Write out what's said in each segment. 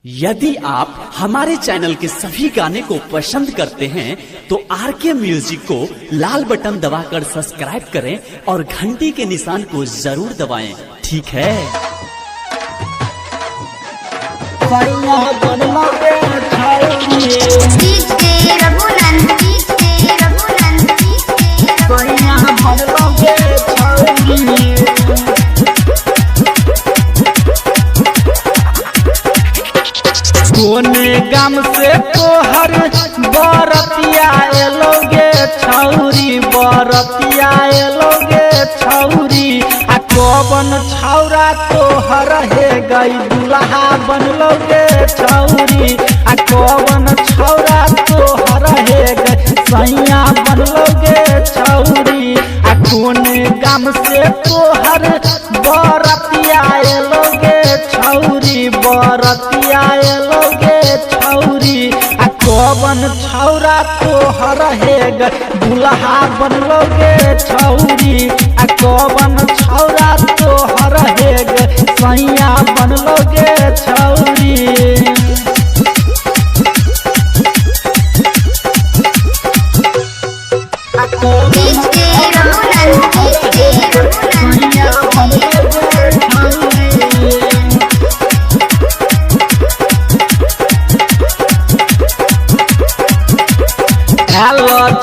यदि आप हमारे चैनल के सभी गाने को पसंद करते हैं तो आरके म्यूजिक को लाल बटन दबाकर सब्सक्राइब करें और घंटी के निशान को जरूर दबाएं। ठीक है। कोने गम से तोहर बरतिया एलोगे छौरी, बरतिया एलोगे छौरी। आ कौन छौरा तोहर हे गई दुल्हा बनलोगे छौरी। आ कौन छौरा तोहर हे गई सैया बनलोगे छौरी। आ कोने गम से तोहर बरतिया एलोगे छौरी, बरतिया एलोगे छौरी। आ कौन छौरा तोहर हे गई दुल्हा बनलोगे छौरी। आ कौन छौरा तोहर हे गई सैया बनलोगे छौरी।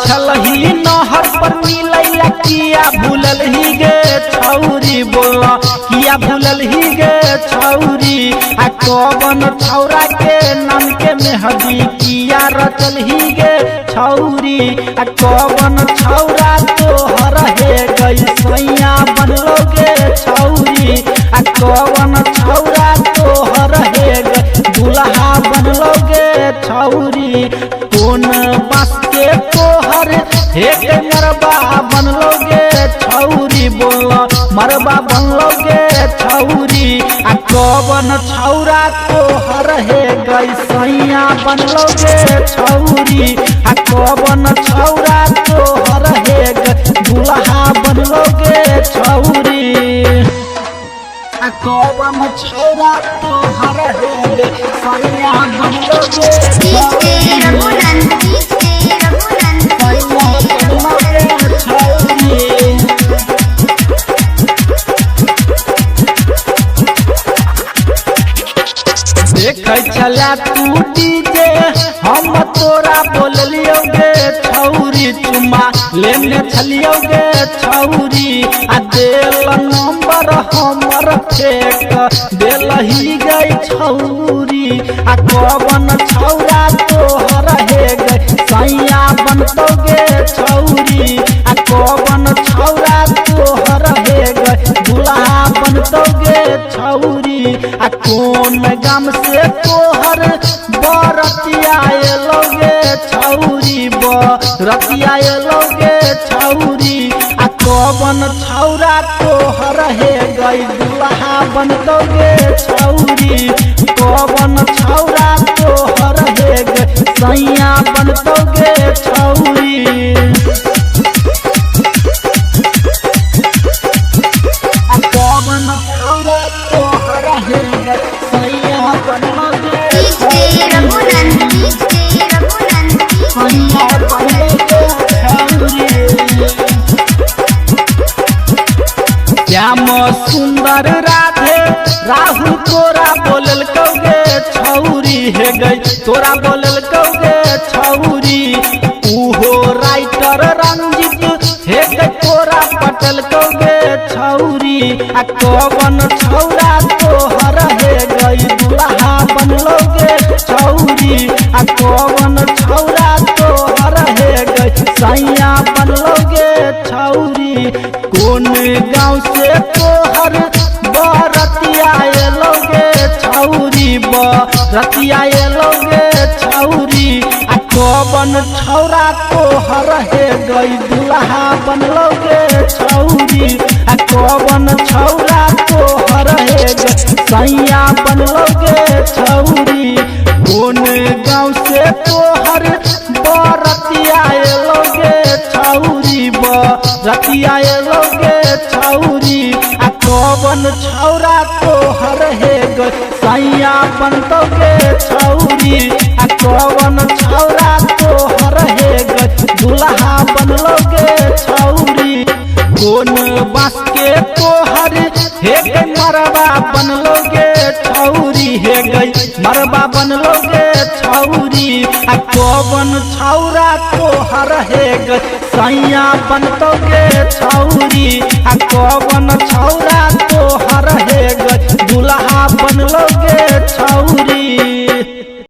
छलही नहर पर मिलैया किया भूलल ही गे छौरी, बोला किया भूलल ही गे छौरी। आ कौन छौरा के नाम के मेहदी किया रचल ही गे छौरी। आ कौन छौरा तोहर हे गई सैया बनलोगे छौरी। आ कौन छौरा तोहर हे गई दुल्हा बनलोगे छौरी। कौन बस के तोहर एक मरबा बनलोगे छौरी, बोला मरबा बनलोगे छौरी। आ कौन छौरा तोहर हे गई सैया बनलोगे छौरी। आ कौन छौरा तोहर हे गई दुल्हा बनलोगे छौरी। आ कौन छौरा तोहर हे गई सैया बनलोगे चला तू डीजे हम तोरा बोलियोगे छौरी। चुमा लेने छलियोगे छौरी। आ देल नंबर हमर फेक देल ही गई छौरी। आ कौन छौरा तोहर हे गई सैया बनतोगे छौरी। आ कौन छौरा तोहर हे गई दुल्हा बनतोगे छौरी। आ कौन गम से तोहर बरतिया एलोगे छौरी, बरतिया एलोगे छौरी। आ कौन छौरा तोहर हे गई दुल्हा बनतोगे छौरी। कौन छौरा तोहर हे गई सैया बनतोगे छौरी। आ कौन छौरा तोहर हे गई सैया बनलोगे श्याम सुंदर राधे राहुल तोरा बोलल कौगे छौरी हे गई तोरा बोलल कौगे छौरी। उहो राइटर रंजित हे गई तोरा पटल कौगे छौरी। आ कौन छौरा तोहर हे गई दुल्हा बनलोगे छौरी। आ कौन छौरा तोहर हे गई सैया बनलोगे छौरी। कौन गाँव से तोहर बरतिया एलोगे छौरी, बरतिया एलोगे छौरी। आ कौन छौरा तोहर हे गई दुल्हा बनलोगे छौरी। आ कौन छौरा तोहर हे गई सैया बनलोगे छौरी। कौन गाँव से तोहर बरतिया एलोगे छौरी, बरतिया एलोगे छौरी। आ कौन छौरा तोहर हे गई सैया बनतोगे छौरी आ कौन छौरा तोहर हे गई दुल्हा बनलोगे छौरी कौन बांस के तोहर हे गई मरबा बनलोगे छौरी हे गई मरबा बनलोगे छौरी आ कौन छौरा तोहर हे गई सैया बनतोगे छौरी आ कौन छौरा